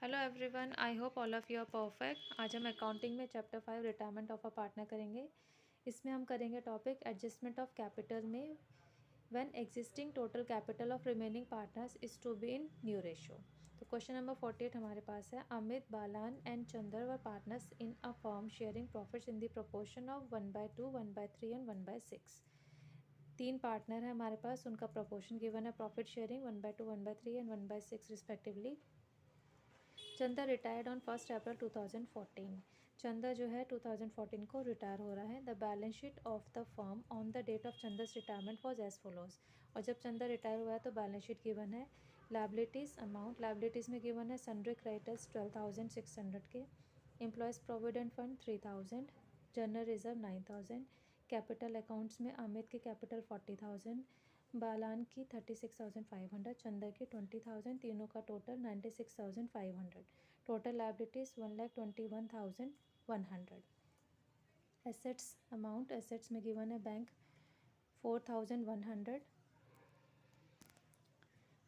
Hello everyone, I hope all of you are perfect. आज हम accounting में chapter 5 retirement of a partner करेंगे। इसमें हम करेंगे टॉपिक एडजस्टमेंट ऑफ कैपिटल में when existing total capital of remaining partners is to be in new ratio. तो question number 48 हमारे पास है। Amit, Balan and Chandar were partners in a firm sharing profits in the proportion of 1/2, 1/3 and 1/6। तीन partner है हमारे पास, उनका proportion given है profit sharing 1/2, 1/3 and 1/6 respectively. चंदा रिटायर्ड ऑन 1 अप्रैल 2014। चंदा जो है 2014 को रिटायर हो रहा है। The balance sheet of the firm on the date of चंदा's रिटायरमेंट वॉज एज फॉलोज। और जब चंदा रिटायर हुआ है तो बैलेंस शीट गिवन है। लाइबिलिटीज़ अमाउंट, लाइबिलिटीज़ में गिवन है सन्ड्री क्रेडिटर्स 12,600 के, employees provident fund 3,000, general reserve 9,000, capital accounts में अमित की कैपिटल 40,000, बालान की 36,500, चंदा की 20,000, तीनों का total 96,500। Total liabilities 1,21,100। Assets amount, assets में गिवन है बैंक 4,100,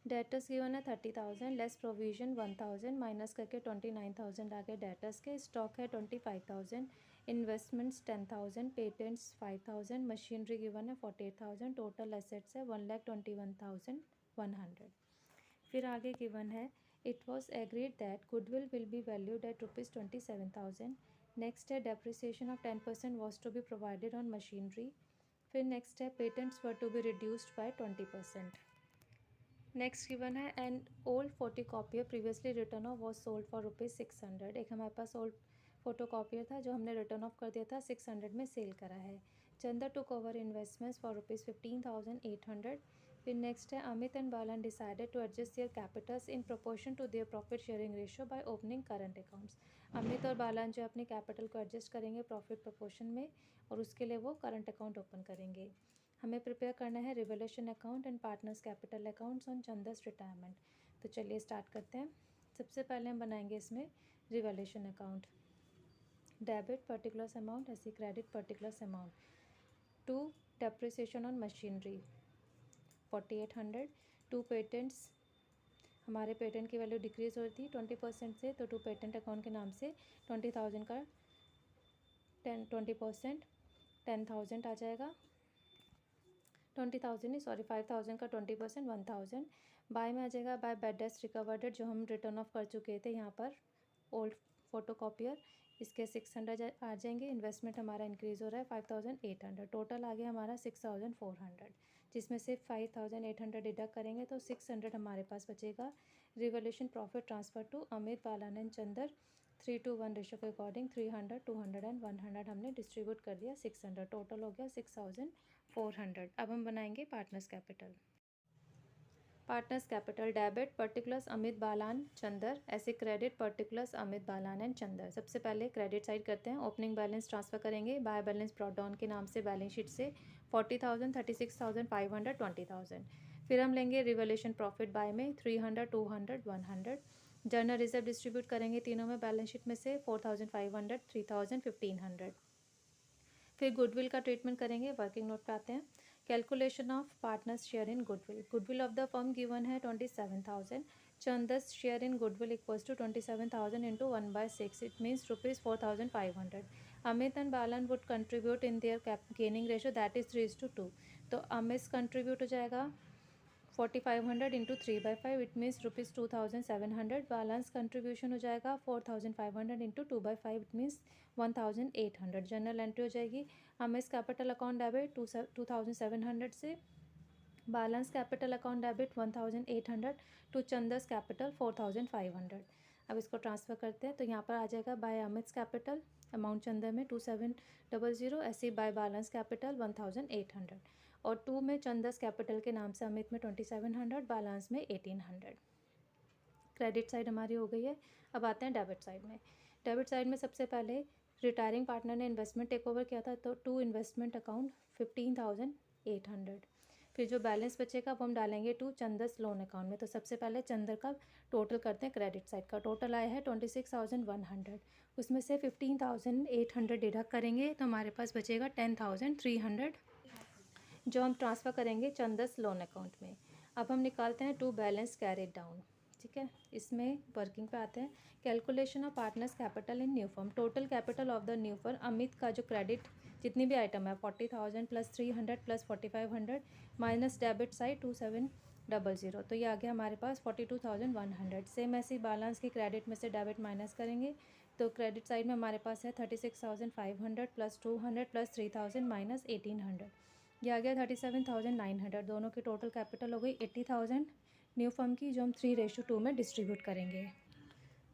डेटर्स गिवन है 30,000, लेस प्रोविजन 1,000, माइनस करके 29,000 आ गए डेटर्स के। स्टॉक है 25,000, इन्वेस्टमेंट्स 10,000, पेटेंट्स 5,000, मशीनरी गिवन है 48,000, टोटल एसेट्स है 1,21,100। फिर आगे गिवन है it was agreed that goodwill will be valued at ₹27,000। Next है depreciation of 10% was to be provided on machinery. फिर नेक्स्ट है patents were to be reduced by 20%। Next given है and old photocopier previously return off was sold for ₹600। एक हमारे पास old photocopier था जो हमने return of कर दिया था, 600 में सेल करा है। चंदा टू कवर इन्वेस्टमेंट्स फॉर ₹15,800। फिर नेक्स्ट है Amit and Balan decided to adjust their capitals in proportion to their profit sharing ratio by opening current accounts. Amit और बालन जो अपने कैपिटल को एडजस्ट करेंगे प्रॉफिट प्रोपोर्शन में, और उसके लिए वो करंट अकाउंट ओपन करेंगे। हमें प्रिपेयर करना है revolution account and partners capital accounts on चंदा's रिटायरमेंट। तो चलिए स्टार्ट करते हैं। सबसे पहले हम बनाएंगे इसमें revolution account. Debit particulars amount, ऐसे credit particulars amount. To depreciation on machinery 4,800। To patents, हमारे पेटेंट की वैल्यू डिक्रीज़ होती है 20% से, तो टू पेटेंट अकाउंट के नाम से 20,000 का 20% 10,000 आ जाएगा। 20,000 नहीं, सॉरी 5,000 का 20% 1,000। बाय में आ जाएगा by bad debts recovered debt, जो हम रिटर्न ऑफ कर चुके थे यहाँ पर ओल्ड फोटोकॉपियर, इसके 600 आ जाएंगे। इन्वेस्टमेंट हमारा इंक्रीज़ हो रहा है 5,800। टोटल आ गया हमारा 6,400, जिसमें से 5,800 डिडक्ट करेंगे तो 600 हमारे पास बचेगा। Revaluation profit transfer to Amit, Balan and Chander 3:1 ratio के अकॉर्डिंग 300, 200 एंड 100 हमने डिस्ट्रीब्यूट कर दिया। 600 टोटल हो गया 6,400। अब हम बनाएंगे partners capital. Partners capital debit particulars Amit, Balan, Chandar, ऐसे credit particulars Amit, Balan and Chandar. सबसे पहले क्रेडिट साइड करते हैं। ओपनिंग बैलेंस ट्रांसफ़र करेंगे बाय बैलेंस ब्रॉट डाउन के नाम से बैलेंस शीट से 40,000, 36,500, 20,000। फिर हम लेंगे रिवोल्यूशन प्रॉफिट बाय में 300, 200, 100। जर्नल रिजर्व डिस्ट्रीब्यूट करेंगे तीनों में बैलेंस शीट में से 4,500, 3,000, 1,500। फिर गुडविल का ट्रीटमेंट करेंगे। वर्किंग नोट पे आते हैं। Calculation of partners share in goodwill. Goodwill of the firm given है 27,000। चंदस share in goodwill equals to 27,000 into 1/6, it means ₹4,500। Amit and Balan would contribute in their gaining ratio that is 3:2। तो Amit contribute हो जाएगा 4,500 into 3/5, it means ₹2,700। बालांस contribution हो जाएगा 4,500 into 2/5, it means 1,800। General entry हो जाएगी अमित कैपिटल अकाउंट डेबिट 2,700 से, बालांस कैपिटल अकाउंट डेबिट 1,800 टू चंदस कैपिटल 4,500। अब इसको ट्रांसफ़र करते हैं तो यहाँ पर आ जाएगा by Amit capital amount Chander में 2,700, ऐसे बाय बालांस कैपिटल 1,800, और 2 में चंदस कैपिटल के नाम से अमित में 2,700, बालांस में 1,800। क्रेडिट साइड हमारी हो गई है। अब आते हैं डेबिट साइड में। डेबिट साइड में सबसे पहले रिटायरिंग पार्टनर ने इन्वेस्टमेंट टेक ओवर किया था, तो टू इन्वेस्टमेंट अकाउंट 15,800। फिर जो बैलेंस बचेगा वो हम डालेंगे टू चंदस लोन अकाउंट में। तो सबसे पहले चंदर का टोटल करते हैं। क्रेडिट साइड का टोटल आया है 26,100, उसमें से 15,800 डिडक्ट करेंगे तो हमारे पास बचेगा 10,300, जो हम ट्रांसफ़र करेंगे चंदस लोन अकाउंट में। अब हम निकालते हैं टू बैलेंस कैरिड डाउन। ठीक है, इसमें वर्किंग पे आते हैं। Calculation of partners capital in new firm. Total capital of the new firm, Amit का जो क्रेडिट जितनी भी आइटम है 40,000 plus 300 plus 4500 minus debit side 2700, तो ये आ गया हमारे पास 42,100। सेम ऐसे बैलेंस की क्रेडिट में से डेबिट माइनस करेंगे तो क्रेडिट साइड में हमारे पास है 36,500 प्लस 200 प्लस 3,000 माइनस 1,800, ये आ गया 37,900। दोनों की टोटल कैपिटल हो गई 80,000 न्यू फर्म की, जो हम 3:2 में डिस्ट्रीब्यूट करेंगे।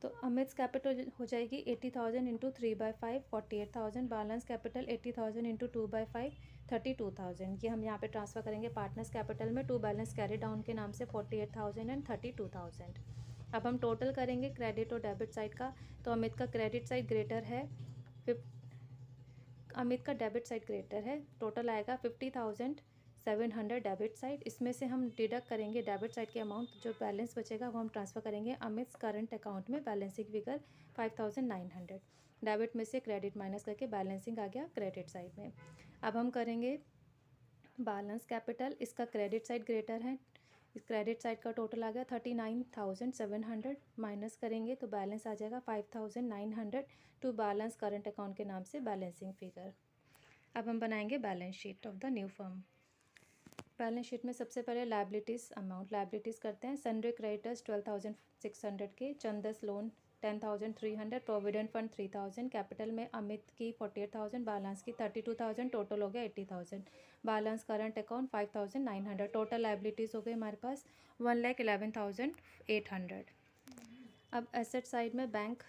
तो अमित्स कैपिटल हो जाएगी 80,000 इंटू 3/5 48,000, बैलेंस कैपिटल 80,000 इंटू 2/5 32,000। ये हम यहाँ पे ट्रांसफ़र करेंगे पार्टनर्स कैपिटल में टू बैलेंस कैरी डाउन के नाम से 48,000 एंड 32,000। अब हम टोटल करेंगे क्रेडिट और डेबिट साइड का। तो अमित का क्रेडिट साइड ग्रेटर है, अमित का डेबिट साइड ग्रेटर है, टोटल आएगा 50,700 डेबिट साइड। इसमें से हम डिडक्ट करेंगे डेबिट साइड के अमाउंट, जो बैलेंस बचेगा वो हम ट्रांसफ़र करेंगे अमित करंट अकाउंट में। बैलेंसिंग फिगर 5,900, डेबिट में से क्रेडिट माइनस करके बैलेंसिंग आ गया क्रेडिट साइड में। अब हम करेंगे बैलेंस कैपिटल, इसका क्रेडिट साइड ग्रेटर है, इस क्रेडिट साइड का टोटल आ गया 39,700, माइनस करेंगे तो बैलेंस आ जाएगा 5,900 टू बैलेंस करंट अकाउंट के नाम से बैलेंसिंग फिगर। अब हम बनाएंगे balance sheet of the new firm. Balance sheet में सबसे पहले लायबिलिटीज़ अमाउंट, लायबिलिटीज़ करते हैं। सन्ड्री क्रेडिटर्स 12,600 के, चंदस लोन 10,300, प्रोविडेंट फंड 3,000, कैपिटल में अमित की 48,000, बैलेंस की 32,000, टोटल हो गया 80,000। Balance current account 5,900, total liabilities हो गई हमारे पास 1,11,800। अब एसेट साइड में बैंक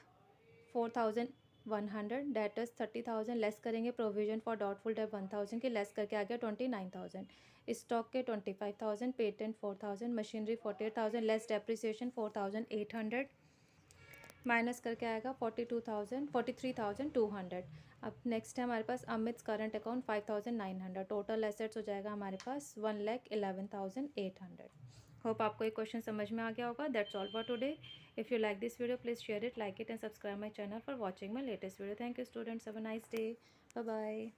4,100, डेटर्स 30,000 लेस करेंगे, प्रोविजन फॉर डाउटफुल डेट 1,000 की लेस करके आ गया 29,000। स्टॉक के 25,000, patent 4,000, machinery 48,000 less depreciation 4,800, minus करके आएगा 43,200। अब नेक्स्ट है हमारे पास Amit current account 5,900, total assets हो जाएगा हमारे पास 1,11,800। होप आपको ये क्वेश्चन समझ में आ गया होगा। That's all for today. If you like this video please share it, like it and subscribe my channel for watching my latest video. Thank you students, have a nice day, bye bye.